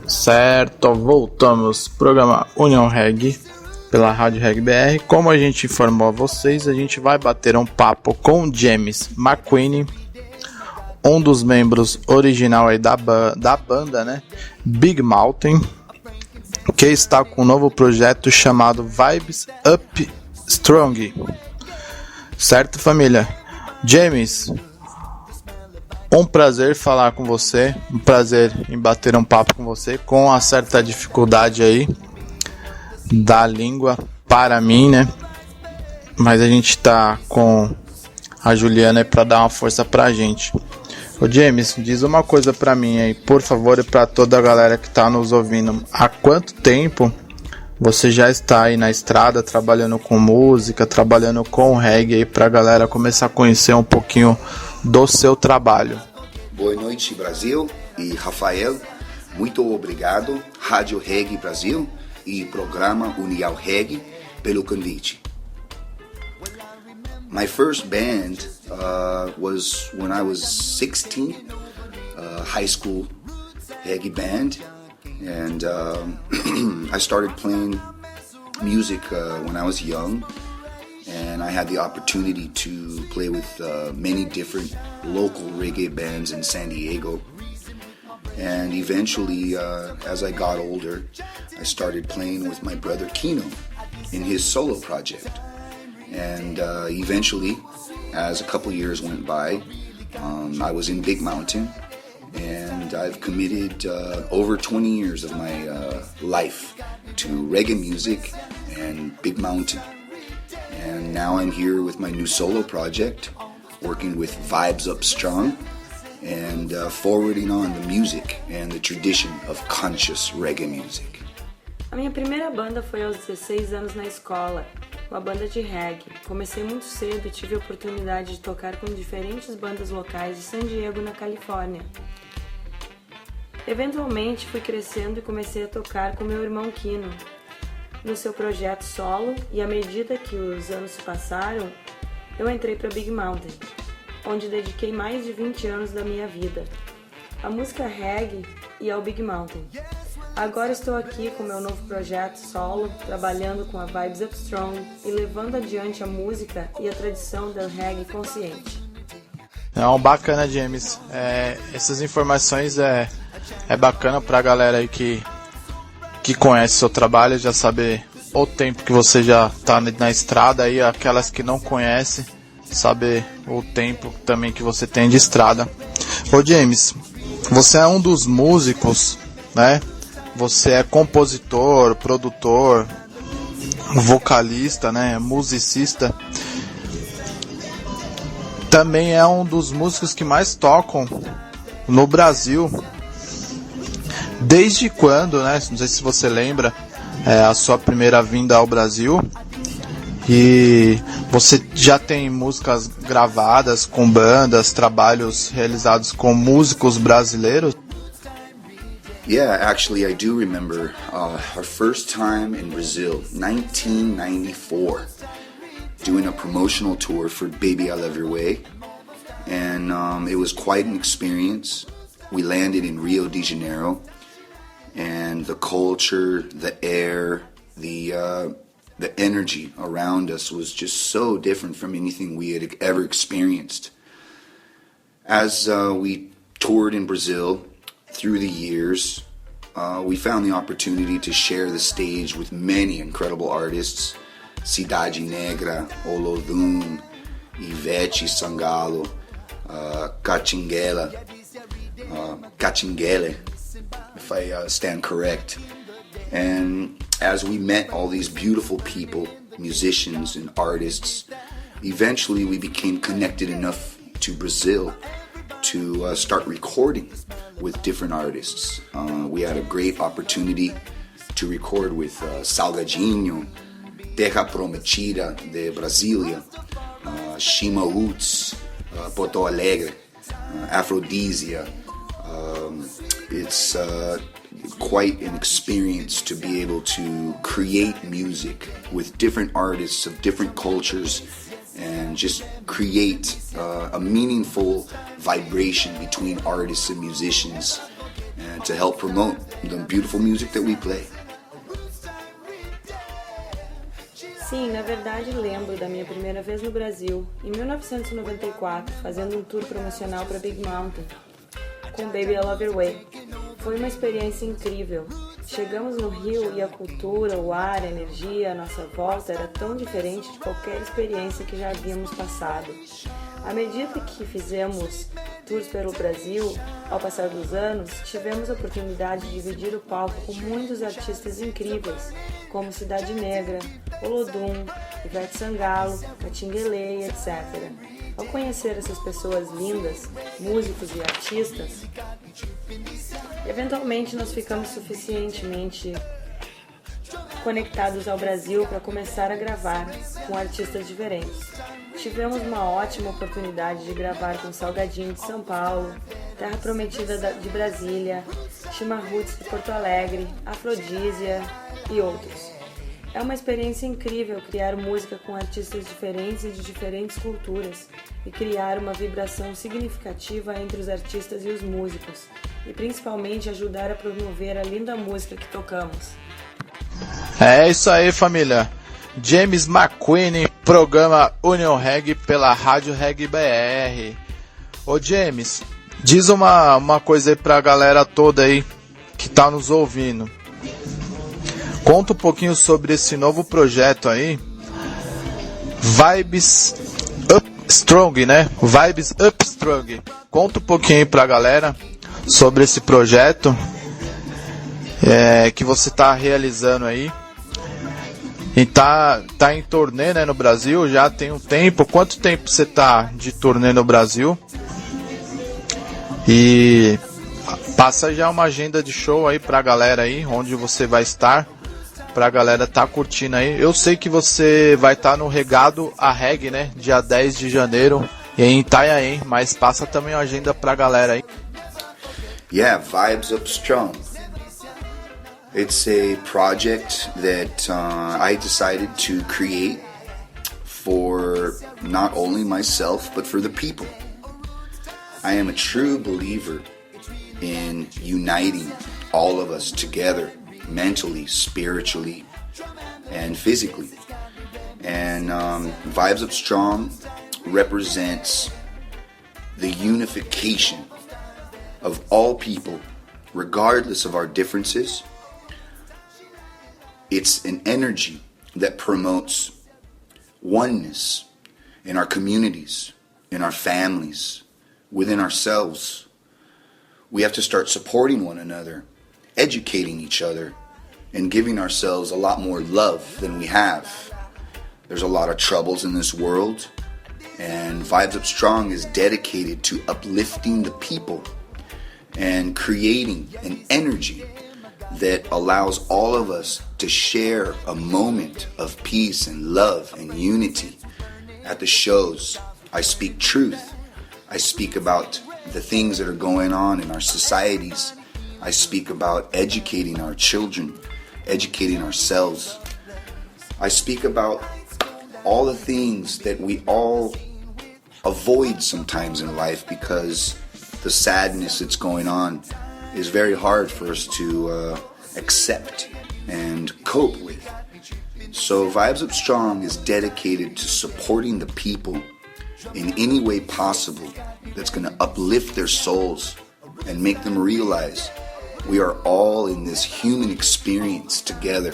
Certo, voltamos. Programa União Reggae, pela Rádio Reggaebr. Como a gente informou a vocês, a gente vai bater um papo com James Mcwhinney, um dos membros original aí da banda, né? Big Mountain, que está com um novo projeto chamado Vibes Up Strong. Certo, família? James, um prazer falar com você, um prazer em bater um papo com você, com uma certa dificuldade aí da língua para mim, né? Mas a gente tá com a Juliana aí para dar uma força pra gente. Ô James, diz uma coisa pra mim aí, por favor, e pra toda a galera que tá nos ouvindo. Há quanto tempo você já está aí na estrada, trabalhando com música, trabalhando com reggae, aí pra galera começar a conhecer um pouquinho do seu trabalho? Boa noite, Brasil e Rafael. Muito obrigado, Rádio Reggae Brasil e Programa União Reggae pelo convite. My first band was when I was 16, high school reggae band, and I started playing music when I was young, and I had the opportunity to play with many different local reggae bands in San Diego. And eventually, as I got older, I started playing with my brother Kino in his solo project. And eventually, as a couple years went by, I was in Big Mountain, and I've committed over 20 years of my life to reggae music and Big Mountain. And now I'm here with my new solo project, working with Vibes Up Strong, and forwarding on the music and the tradition of conscious reggae music. A minha primeira banda foi aos 16 anos na escola, uma banda de reggae. Comecei muito cedo e tive a oportunidade de tocar com diferentes bandas locais de San Diego, na Califórnia. Eventualmente fui crescendo e comecei a tocar com meu irmão Kino no seu projeto solo, e à medida que os anos se passaram, eu entrei para Big Mountain, onde dediquei mais de 20 anos da minha vida à música reggae e ao Big Mountain. Agora estou aqui com meu novo projeto solo, trabalhando com a Vibes Up Strong e levando adiante a música e a tradição do reggae consciente. Não, bacana, James. Essas informações é bacana pra galera aí que conhece seu trabalho, já saber o tempo que você já tá na estrada, aí aquelas que não conhecem, saber o tempo também que você tem de estrada. Ô James, você é um dos músicos, né? Você é compositor, produtor, vocalista, né? Musicista. Também é um dos músicos que mais tocam no Brasil. Desde quando, né? Não sei se você lembra, a sua primeira vinda ao Brasil. E você já tem músicas gravadas com bandas, trabalhos realizados com músicos brasileiros? Yeah, actually I do remember our first time in Brazil, 1994, doing a promotional tour for Baby I Love Your Way, and it was quite an experience. We landed in Rio de Janeiro, and the culture, the air, the energy around us was just so different from anything we had ever experienced. As we toured in Brazil through the years, we found the opportunity to share the stage with many incredible artists: Cidade Negra, Olodum, Ivete Sangalo, Catinguele, if I stand correct. And as we met all these beautiful people, musicians and artists, eventually we became connected enough to Brazil to start recording with different artists. We had a great opportunity to record with Salgadinho, Terra Prometida de Brasília, Shima Roots, Porto Alegre, Aphrodisia. It's quite an experience to be able to create music with different artists of different cultures and just create a meaningful vibration between artists and musicians, and to help promote the beautiful music that we play. Sim, na verdade lembro da minha primeira vez no Brasil, em 1994, fazendo um tour promocional para Big Mountain, com Baby I Love Your Way. Foi uma experiência incrível. Chegamos no Rio e a cultura, o ar, a energia, a nossa volta era tão diferente de qualquer experiência que já havíamos passado. À medida que fizemos tours pelo Brasil, ao passar dos anos, tivemos a oportunidade de dividir o palco com muitos artistas incríveis, como Cidade Negra, Olodum, Ivete Sangalo, Catinguele, etc. Ao conhecer essas pessoas lindas, músicos e artistas, eventualmente nós ficamos suficientemente conectados ao Brasil para começar a gravar com artistas diferentes. Tivemos uma ótima oportunidade de gravar com Salgadinho de São Paulo, Terra Prometida de Brasília, Chimarruts de Porto Alegre, Afrodísia e outros. É uma experiência incrível criar música com artistas diferentes e de diferentes culturas e criar uma vibração significativa entre os artistas e os músicos e principalmente ajudar a promover a linda música que tocamos. É isso aí, família. James Mcwhinney, Programa União Reggae pela Rádio Reggaebr. Ô James, diz uma coisa aí pra galera toda aí que tá nos ouvindo. Conta um pouquinho sobre esse novo projeto aí, Vibes Up Strong, né? Vibes Up Strong. Conta um pouquinho aí pra galera sobre esse projeto que você tá realizando aí. E tá em turnê, né, no Brasil, já tem um tempo. Quanto tempo você tá de turnê no Brasil? E passa já uma agenda de show aí pra galera aí, onde você vai estar, pra galera tá curtindo aí. Eu sei que você vai estar no Regado a Reggae, né, dia 10 de janeiro, e em Itanhaém, mas passa também a agenda pra galera aí. Yeah, Vibes Up Strong. It's a project that I decided to create for not only myself, but for the people. I am a true believer in uniting all of us together, mentally, spiritually, and physically. And Vibes Up Strong represents the unification of all people, regardless of our differences. It's an energy that promotes oneness in our communities, in our families, within ourselves. We have to start supporting one another, educating each other, and giving ourselves a lot more love than we have. There's a lot of troubles in this world, and Vibes Up Strong is dedicated to uplifting the people and creating an energy that allows all of us to share a moment of peace and love and unity. At the shows, I speak truth. I speak about the things that are going on in our societies. I speak about educating our children, educating ourselves. I speak about all the things that we all avoid sometimes in life because the sadness that's going on is very hard for us to accept and cope with. So Vibes Up Strong is dedicated to supporting the people in any way possible that's going to uplift their souls and make them realize we are all in this human experience together.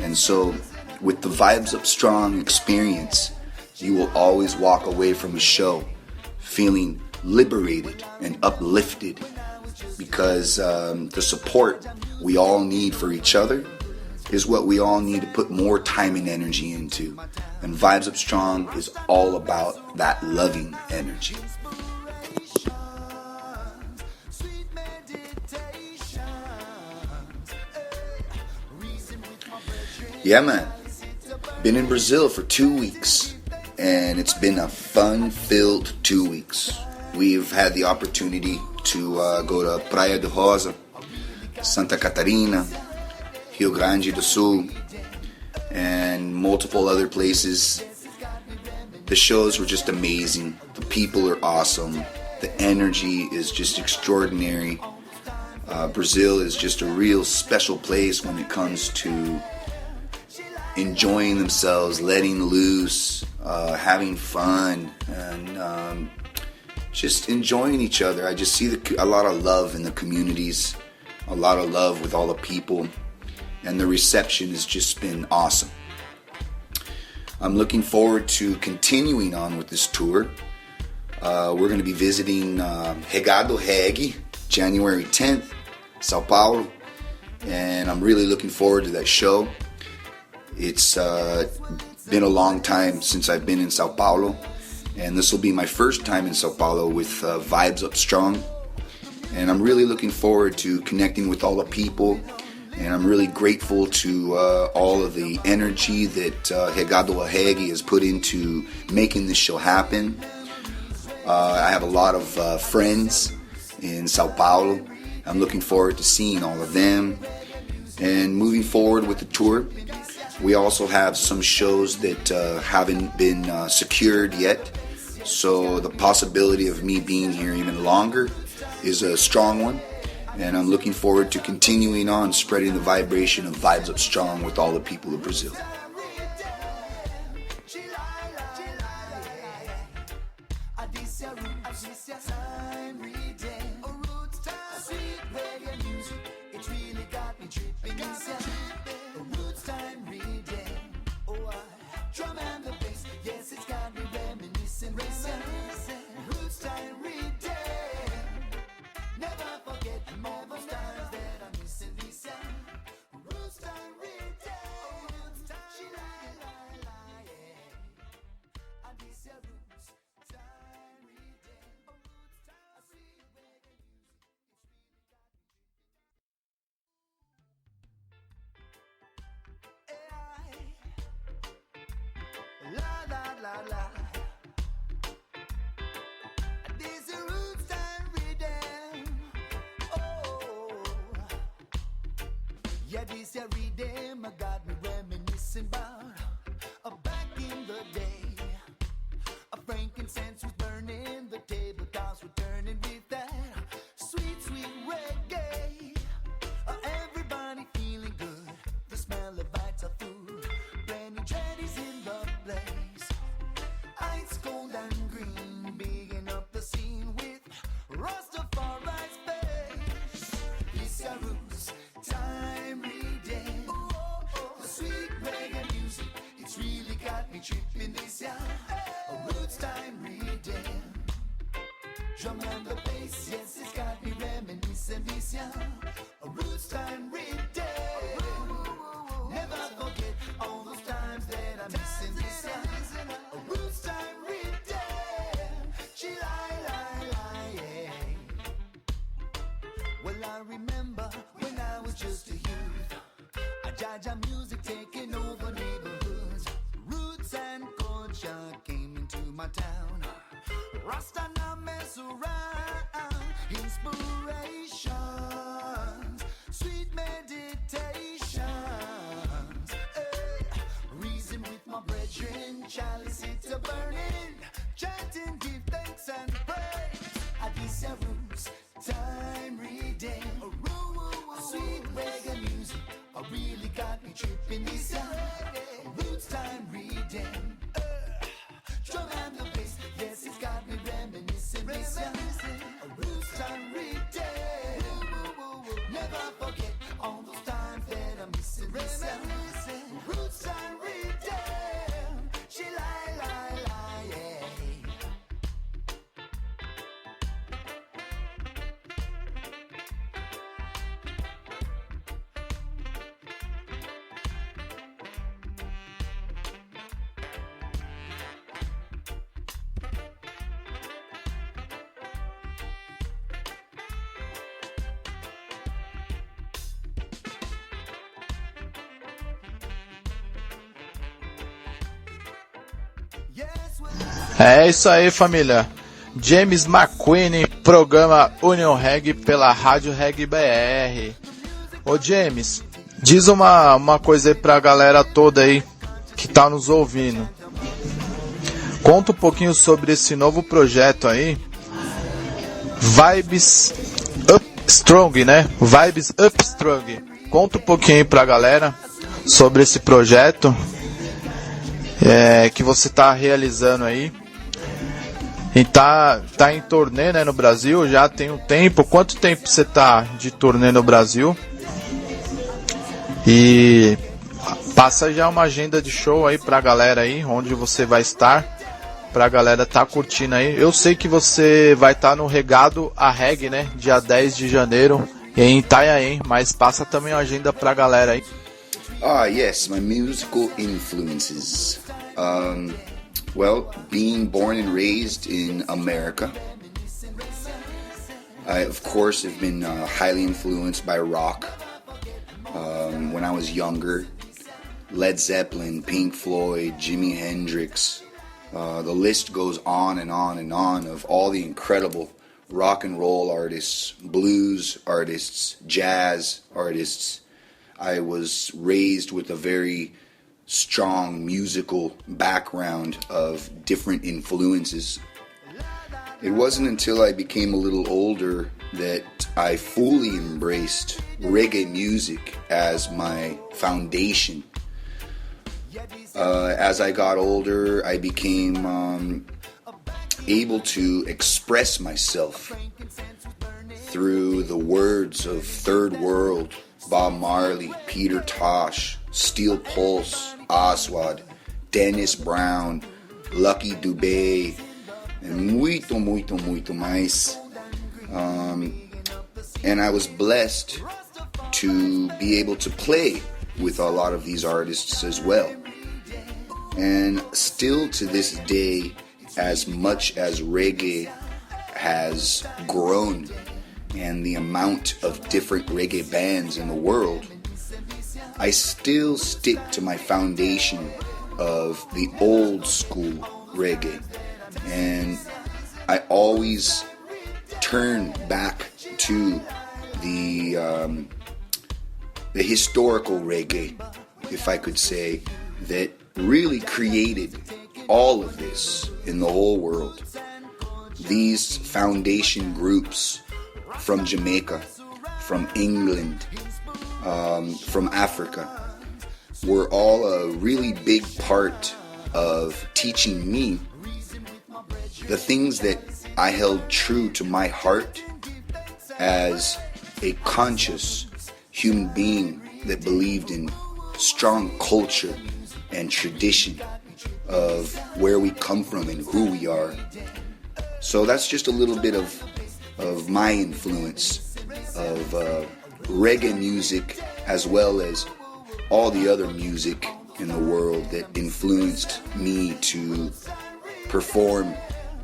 And so with the Vibes Up Strong experience, you will always walk away from a show feeling liberated and uplifted, because the support we all need for each other is what we all need to put more time and energy into. And Vibes Up Strong is all about that loving energy. Yeah, man. Been in Brazil for 2 weeks, and it's been a fun-filled 2 weeks. We've had the opportunity to go to Praia de Rosa, Santa Catarina, Rio Grande do Sul, and multiple other places. The shows were just amazing. The people are awesome. The energy is just extraordinary. Brazil is just a real special place when it comes to enjoying themselves, letting loose, having fun, and just enjoying each other. I just see a lot of love in the communities, a lot of love with all the people, and the reception has just been awesome. I'm looking forward to continuing on with this tour. We're going to be visiting Reggaebr, January 10th, Sao Paulo, and I'm really looking forward to that show. It's been a long time since I've been in Sao Paulo, and this will be my first time in Sao Paulo with Vibes Up Strong, and I'm really looking forward to connecting with all the people, and I'm really grateful to all of the energy that Reggaebr has put into making this show happen. I have a lot of friends in Sao Paulo. I'm looking forward to seeing all of them. And moving forward with the tour, we also have some shows that haven't been secured yet. So the possibility of me being here even longer is a strong one. And I'm looking forward to continuing on spreading the vibration of Vibes Up Strong with all the people of Brazil. Yeah, this every day, my God, me reminiscing about back in the day. A frankincense was burning, the tablecloths were turning with that sweet, sweet reggae. Everybody feeling good, the smell of bites of food. Brand new tradies in the place. Ice cold and green, bigging up the scene with Rastafari's face. This your roots, time reading. The sweet reggae music, it's really got me tripping this year. Roots time reading. Drum and the bass, yes, it's got me reminiscing this year. Roots time reading. Never forget all those times that I'm missing this year. Roots time reading. Yeah. Well, I remember when I was just a youth, a Jaja music taking over neighborhoods. Roots and culture came into my town. Rasta now mess around. Inspirations, sweet meditations. Reason with my brethren, chalice it a burning, chanting, give thanks and praise. I this your roots, time reading. Sweet reggae music, I really got me tripping this year. Roots time reading. Drum and the bass, yes, it's got me reminiscing this year. Roots time reading. Never forget all those times that I'm missing this year. Roots time reading. She lie, yeah. É isso aí, família. James Mcwhinney, programa União Reggae pela Rádio Reggaebr. Ô James, diz uma coisa aí pra galera toda aí que tá nos ouvindo. Conta um pouquinho sobre esse novo projeto aí, Vibes Up Strong, né? Vibes Up Strong. Conta um pouquinho aí pra galera sobre esse projeto que você tá realizando aí. E tá em turnê, né, no Brasil, já tem um tempo. Quanto tempo você tá de turnê no Brasil? E passa já uma agenda de show aí pra galera aí, onde você vai estar, pra galera tá curtindo aí. Eu sei que você vai estar no Regado a Reggae, né, dia 10 de janeiro, em Itanhaém, mas passa também a agenda pra galera aí. Yes, my musical influences. Well, being born and raised in America, I, of course, have been highly influenced by rock. When I was younger, Led Zeppelin, Pink Floyd, Jimi Hendrix, the list goes on and on and on of all the incredible rock and roll artists, blues artists, jazz artists. I was raised with a very strong musical background of different influences. It wasn't until I became a little older that I fully embraced reggae music as my foundation. As I got older, I became able to express myself through the words of Third World, Bob Marley, Peter Tosh, Steel Pulse, Aswad, Dennis Brown, Lucky Dubé, and muito mais. And I was blessed to be able to play with a lot of these artists as well. And still to this day, as much as reggae has grown and the amount of different reggae bands in the world, I still stick to my foundation of the old school reggae, and I always turn back to the historical reggae, if I could say, that really created all of this in the whole world. These foundation groups from Jamaica, from England, from Africa, were all a really big part of teaching me the things that I held true to my heart as a conscious human being that believed in strong culture and tradition of where we come from and who we are. So that's just a little bit of my influence of reggae music, as well as all the other music in the world that influenced me to perform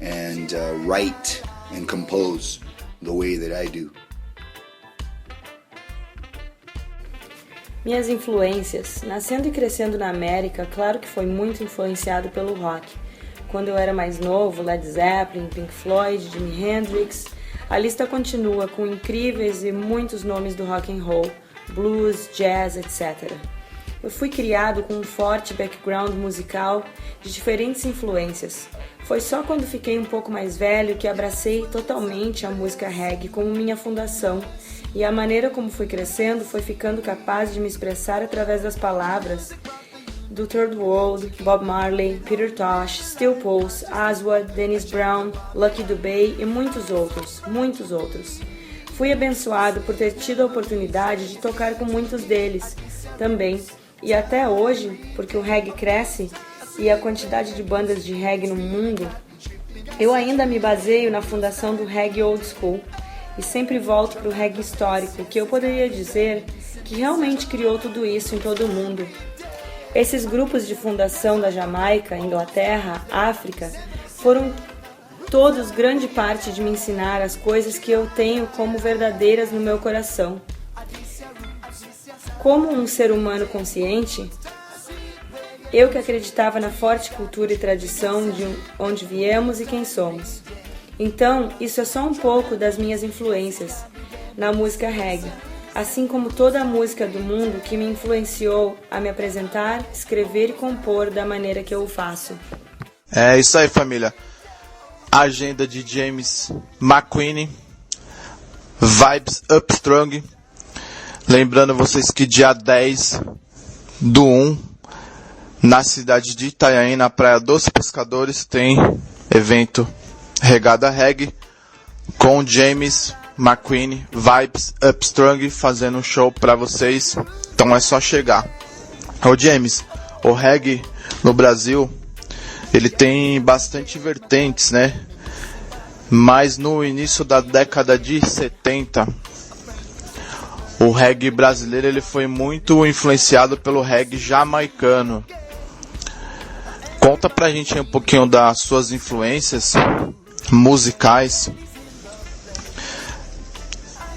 and write and compose the way that I do. Minhas influências. Nascendo e crescendo na América, claro que foi muito influenciado pelo rock. Quando eu era mais novo, Led Zeppelin, Pink Floyd, Jimi Hendrix. A lista continua com incríveis e muitos nomes do rock and roll, blues, jazz, etc. Eu fui criado com um forte background musical de diferentes influências. Foi só quando fiquei um pouco mais velho que abracei totalmente a música reggae como minha fundação, e a maneira como fui crescendo foi ficando capaz de me expressar através das palavras do Third World, Bob Marley, Peter Tosh, Steel Pulse, Aswad, Dennis Brown, Lucky Dubé e muitos outros. Fui abençoado por ter tido a oportunidade de tocar com muitos deles também, e até hoje, porque o reggae cresce e a quantidade de bandas de reggae no mundo, eu ainda me baseio na fundação do reggae old school e sempre volto para o reggae histórico, que eu poderia dizer que realmente criou tudo isso em todo o mundo. Esses grupos de fundação da Jamaica, Inglaterra, África, foram todos grande parte de me ensinar as coisas que eu tenho como verdadeiras no meu coração. Como um ser humano consciente, eu que acreditava na forte cultura e tradição de onde viemos e quem somos. Então, isso é só um pouco das minhas influências na música reggae, assim como toda a música do mundo que me influenciou a me apresentar, escrever e compor da maneira que eu o faço. É isso aí, família. Agenda de James Mcwhinney. Vibes Up Strong. Lembrando vocês que dia 10/1, na cidade de Itanhaém, na Praia dos Pescadores, tem evento Regada Reggae com James Mcwhinney, Vibes Up Strong, fazendo um show pra vocês. Então é só chegar. Ô James, o reggae no Brasil, ele tem bastante vertentes, né? Mas no início da década de 70, o reggae brasileiro ele foi muito influenciado pelo reggae jamaicano. Conta pra gente um pouquinho das suas influências musicais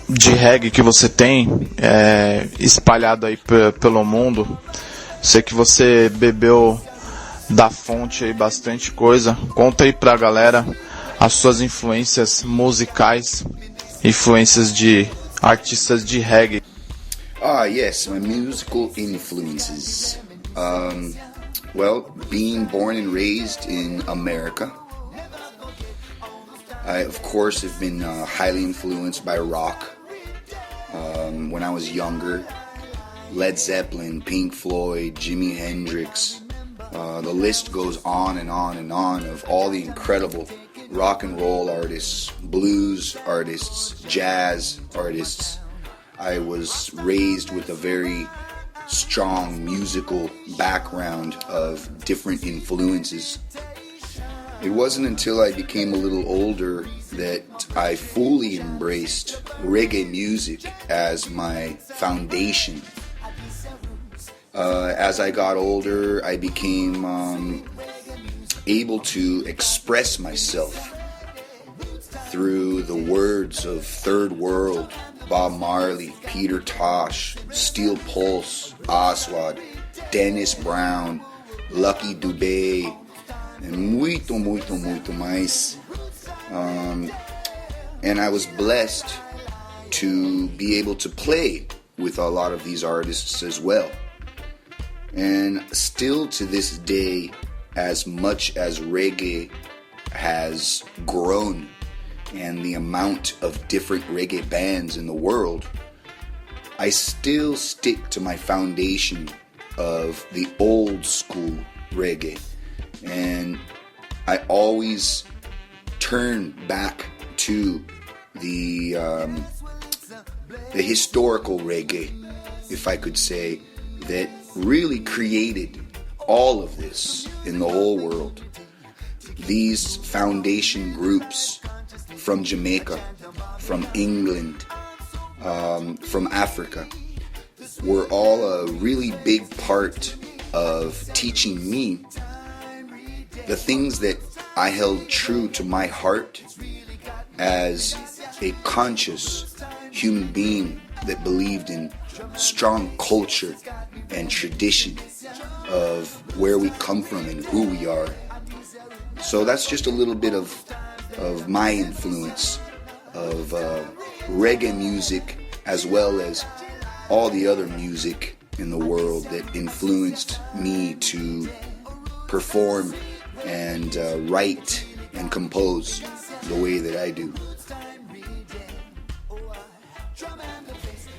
de reggae que você tem espalhado aí pelo mundo. Sei que você bebeu da fonte aí bastante coisa. Conta aí pra galera as suas influências musicais, influências de artistas de reggae. Yes, my musical influences. Well, being born and raised in America, I, of course, have been highly influenced by rock. When I was younger, Led Zeppelin, Pink Floyd, Jimi Hendrix, the list goes on and on and on of all the incredible rock and roll artists, blues artists, jazz artists. I was raised with a very strong musical background of different influences. It wasn't until I became a little older that I fully embraced reggae music as my foundation. As I got older, I became able to express myself through the words of Third World, Bob Marley, Peter Tosh, Steel Pulse, Aswad, Dennis Brown, Lucky Dubé, and muito mais. And I was blessed to be able to play with a lot of these artists as well. And still to this day, as much as reggae has grown and the amount of different reggae bands in the world, I still stick to my foundation of the old school reggae. And I always turn back to the historical reggae, if I could say, that really created all of this in the whole world. These foundation groups from Jamaica, from England, from Africa, were all a really big part of teaching me the things that I held true to my heart as a conscious human being that believed in strong culture and tradition of where we come from and who we are. So that's just a little bit of my influence of reggae music, as well as all the other music in the world that influenced me to perform and write and compose the way that I do.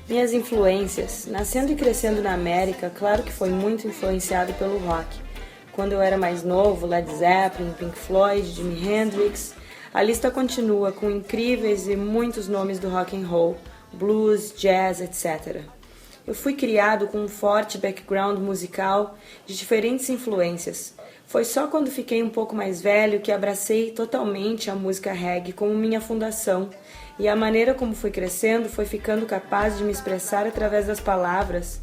Minhas influências. Nascendo e crescendo na América, claro que foi muito influenciado pelo rock. Quando eu era mais novo, Led Zeppelin, Pink Floyd, Jimi Hendrix. A lista continua com incríveis e muitos nomes do rock and roll, blues, jazz, etc. Eu fui criado com um forte background musical de diferentes influências. Foi só quando fiquei um pouco mais velho que abracei totalmente a música reggae como minha fundação, e a maneira como fui crescendo foi ficando capaz de me expressar através das palavras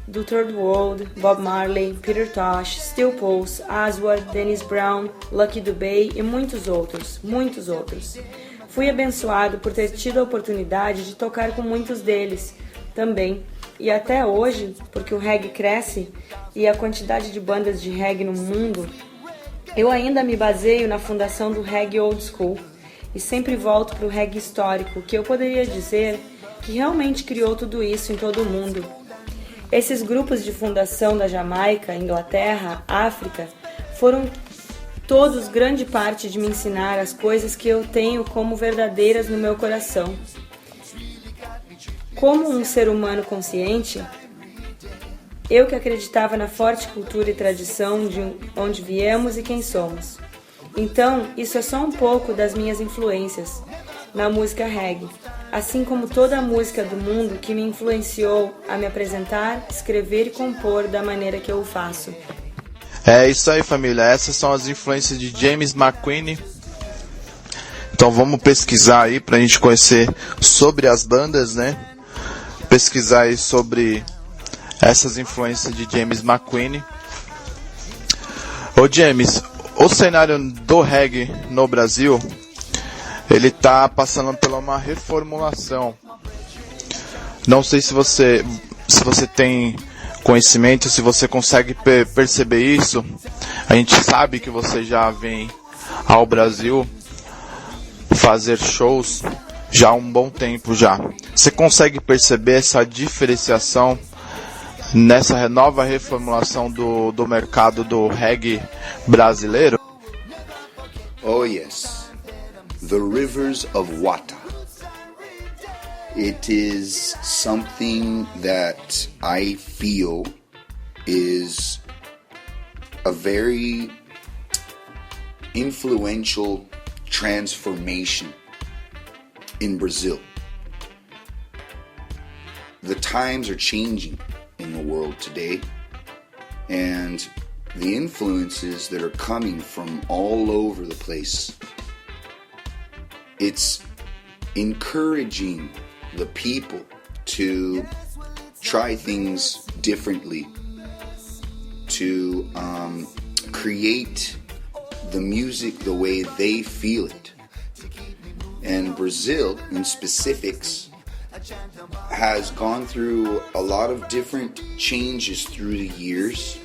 do Third World, Bob Marley, Peter Tosh, Steel Pulse, Aswad, Dennis Brown, Lucky Dubé e muitos outros. Fui abençoado por ter tido a oportunidade de tocar com muitos deles também, e até hoje, porque o reggae cresce e a quantidade de bandas de reggae no mundo, eu ainda me baseio na fundação do reggae old school e sempre volto para o reggae histórico, que eu poderia dizer que realmente criou tudo isso em todo o mundo. Esses grupos de fundação da Jamaica, Inglaterra, África, foram todos grande parte de me ensinar as coisas que eu tenho como verdadeiras no meu coração. Como um ser humano consciente, eu que acreditava na forte cultura e tradição de onde viemos e quem somos. Então, isso é só um pouco das minhas influências na música reggae, assim como toda a música do mundo que me influenciou a me apresentar, escrever e compor da maneira que eu o faço. É isso aí, família. Essas são as influências de James Mcwhinney. Então vamos pesquisar aí pra gente conhecer sobre as bandas, né? Pesquisar aí sobre essas influências de James Mcwhinney. Ô James, o cenário do reggae no Brasil, ele tá passando por uma reformulação. Não sei se você tem conhecimento, se você consegue perceber isso. A gente sabe que você já vem ao Brasil fazer shows já há um bom tempo já. Você consegue perceber essa diferenciação nessa nova reformulação do mercado do reggae brasileiro? Oh yes, the rivers of Wata. It is something that I feel is a very influential transformation in Brazil. The times are changing in the world today, and the influences that are coming from all over the place, it's encouraging the people to try things differently, to create the music the way they feel it. And Brazil, in specifics, has gone through a lot of different changes through the years.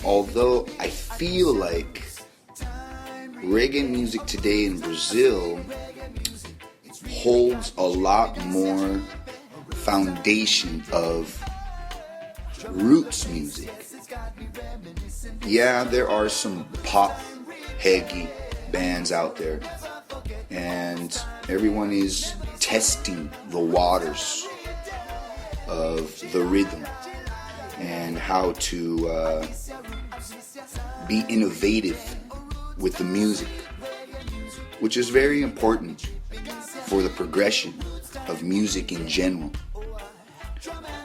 Although I feel like reggae music today in Brazil holds a lot more foundation of roots music. Yeah, there are some pop reggae bands out there, and everyone is testing the waters of the rhythm and how to be innovative with the music, which is very important for the progression of music in general.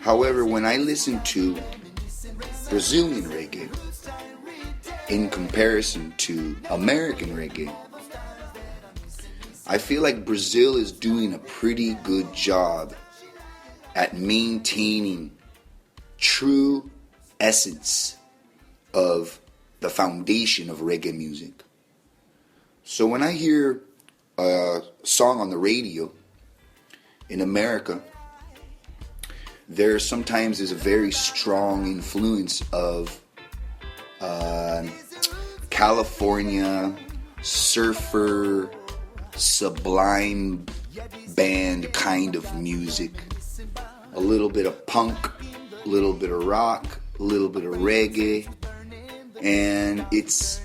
However, when I listen to Brazilian reggae in comparison to American reggae, I feel like Brazil is doing a pretty good job at maintaining true essence of the foundation of reggae music. So when I hear a song on the radio in America, there sometimes is a very strong influence of California surfer sublime band kind of music. A little bit of punk, a little bit of rock, a little bit of reggae, and it's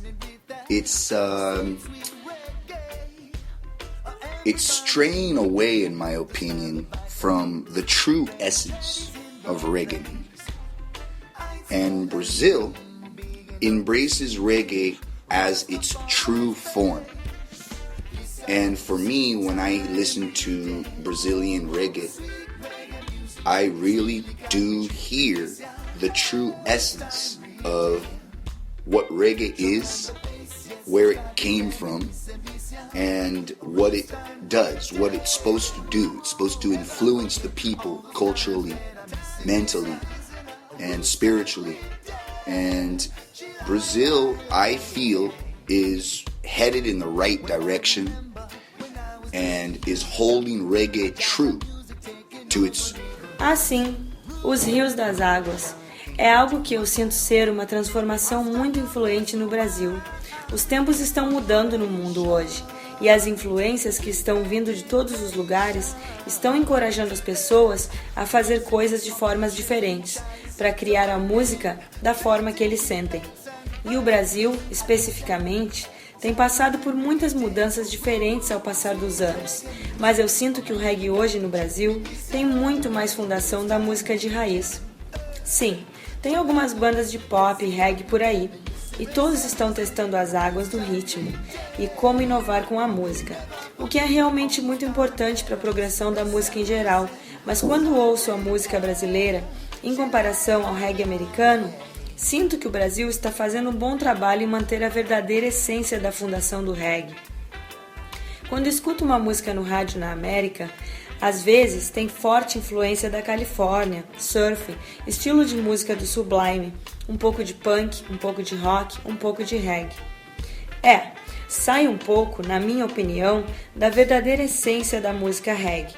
straying away, in my opinion, from the true essence of reggae music. And Brazil embraces reggae as its true form. And for me, when I listen to Brazilian reggae, I really do hear the true essence of what reggae is, where it came from, and what it does, what it's supposed to do. It's supposed to influence the people culturally, mentally, and spiritually. And Brazil, I feel, is headed in the right direction and is holding reggae true to its... Assim, os rios das águas é algo que eu sinto ser uma transformação muito influente no Brasil. Os tempos estão mudando no mundo hoje, e as influências que estão vindo de todos os lugares estão encorajando as pessoas a fazer coisas de formas diferentes, para criar a música da forma que eles sentem. E o Brasil, especificamente, tem passado por muitas mudanças diferentes ao passar dos anos, mas eu sinto que o reggae hoje no Brasil tem muito mais fundação da música de raiz. Sim, tem algumas bandas de pop e reggae por aí, e todos estão testando as águas do ritmo e como inovar com a música, o que é realmente muito importante para a progressão da música em geral, mas quando ouço a música brasileira, em comparação ao reggae americano, sinto que o Brasil está fazendo um bom trabalho em manter a verdadeira essência da fundação do reggae. Quando escuto uma música no rádio na América, às vezes tem forte influência da Califórnia, surf, estilo de música do Sublime, um pouco de punk, um pouco de rock, um pouco de reggae. Sai um pouco, na minha opinião, da verdadeira essência da música reggae.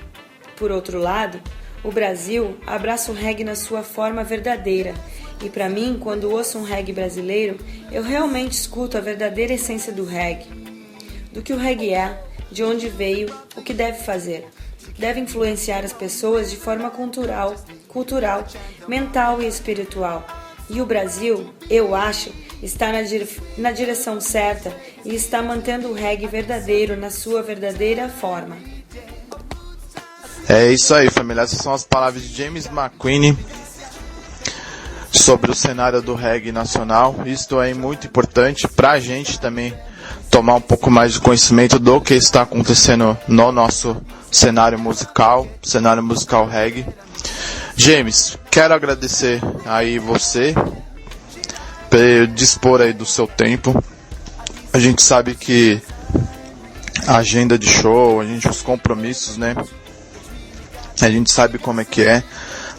Por outro lado, o Brasil abraça o reggae na sua forma verdadeira, e para mim, quando ouço um reggae brasileiro, eu realmente escuto a verdadeira essência do reggae. Do que o reggae é, de onde veio, o que deve fazer. Deve influenciar as pessoas de forma cultural, mental e espiritual. E o Brasil, eu acho, está na direção certa e está mantendo o reggae verdadeiro na sua verdadeira forma. É isso aí, família. Essas são as palavras de Mcwhinney sobre o cenário do reggae nacional. Isto é muito importante para a gente também tomar um pouco mais de conhecimento do que está acontecendo no nosso cenário musical reggae. James, quero agradecer aí você por dispor aí do seu tempo. A gente sabe que a agenda de show, os compromissos, né? A gente sabe como é que é.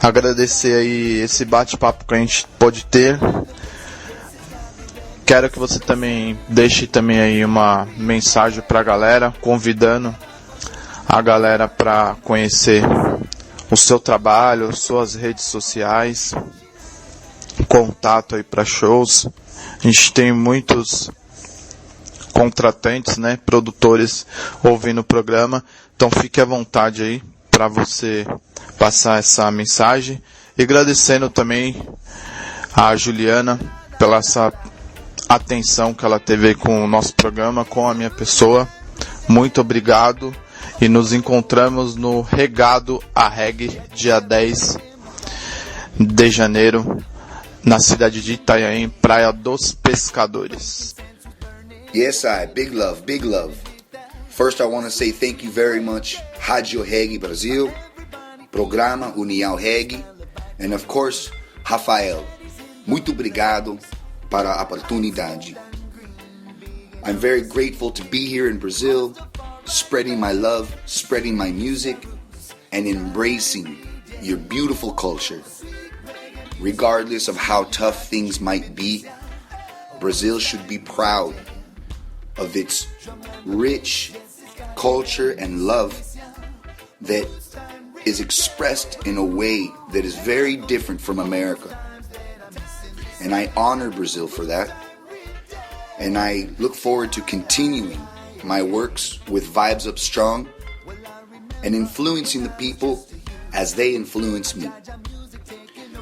Agradecer aí esse bate-papo que a gente pôde ter. Quero que você também deixe também aí uma mensagem para a galera, convidando a galera para conhecer o seu trabalho, suas redes sociais, contato aí para shows. A gente tem muitos contratantes, né, produtores ouvindo o programa, então fique à vontade aí para você passar essa mensagem. E agradecendo também a Juliana pela essa atenção que ela teve aí com o nosso programa, com a minha pessoa. Muito obrigado e nos encontramos no Regado a Reggae, dia 10 de janeiro, na cidade de Itanhaém, Praia dos Pescadores. Yes, big love, big love. First, I want to say thank you very much, Rádio Reggae Brasil, Programa União Reggae, and of course, RAFAEL. Muito obrigado para a oportunidade. I'm very grateful to be here in Brazil, spreading my love, spreading my music, and embracing your beautiful culture. Regardless of how tough things might be, Brazil should be proud of its rich culture and love that is expressed in a way that is very different from America. And I honor Brazil for that. And I look forward to continuing my works with Vibes Up Strong and influencing the people as they influence me.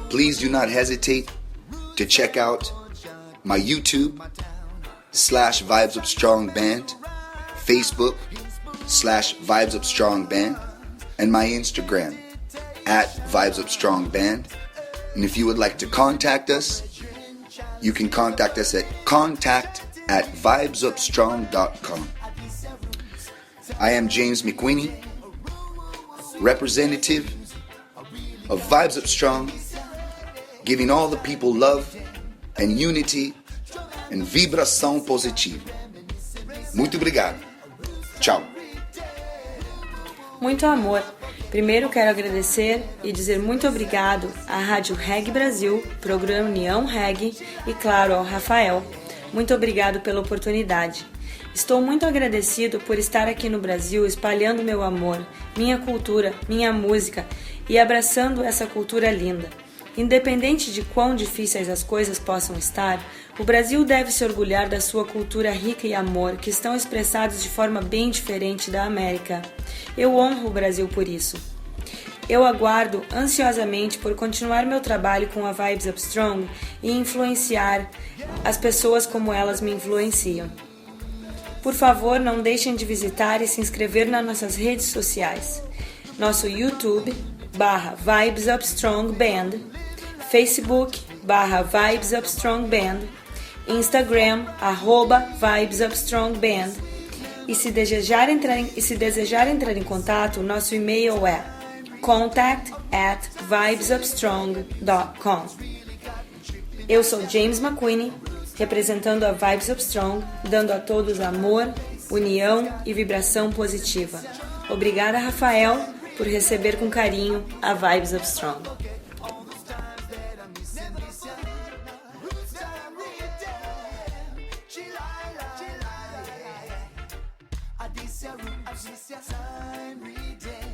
Please do not hesitate to check out my YouTube /Vibes Up Strong Band, Facebook /Vibes Up Strong Band, and my Instagram @Vibes Up Strong Band. And if you would like to contact us, you can contact us at contact@vibesupstrong.com. I am James Mcwhinney, representative of Vibes Up Strong, giving all the people love and unity and vibração positiva. Muito obrigado. Tchau. Muito amor. Primeiro quero agradecer e dizer muito obrigado à Rádio Reggae Brasil, Programa União Reggae e, claro, ao RAFAEL. Muito obrigado pela oportunidade. Estou muito agradecido por estar aqui no Brasil espalhando meu amor, minha cultura, minha música e abraçando essa cultura linda. Independente de quão difíceis as coisas possam estar, o Brasil deve se orgulhar da sua cultura rica e amor, que estão expressados de forma bem diferente da América. Eu honro o Brasil por isso. Eu aguardo ansiosamente por continuar meu trabalho com a Vibes Up Strong e influenciar as pessoas como elas me influenciam. Por favor, não deixem de visitar e se inscrever nas nossas redes sociais. Nosso YouTube, /VibesUpStrongBand, Facebook, /VibesUpStrongBand, Instagram, @VibesUpStrongBand. E se desejar entrar em contato, nosso e-mail é contact@vibesupstrong.com. Eu sou James Mcwhinney, representando a Vibes Up Strong, dando a todos amor, união e vibração positiva. Obrigada, Rafael, por receber com carinho a Vibes Up Strong. This your sign redeemed.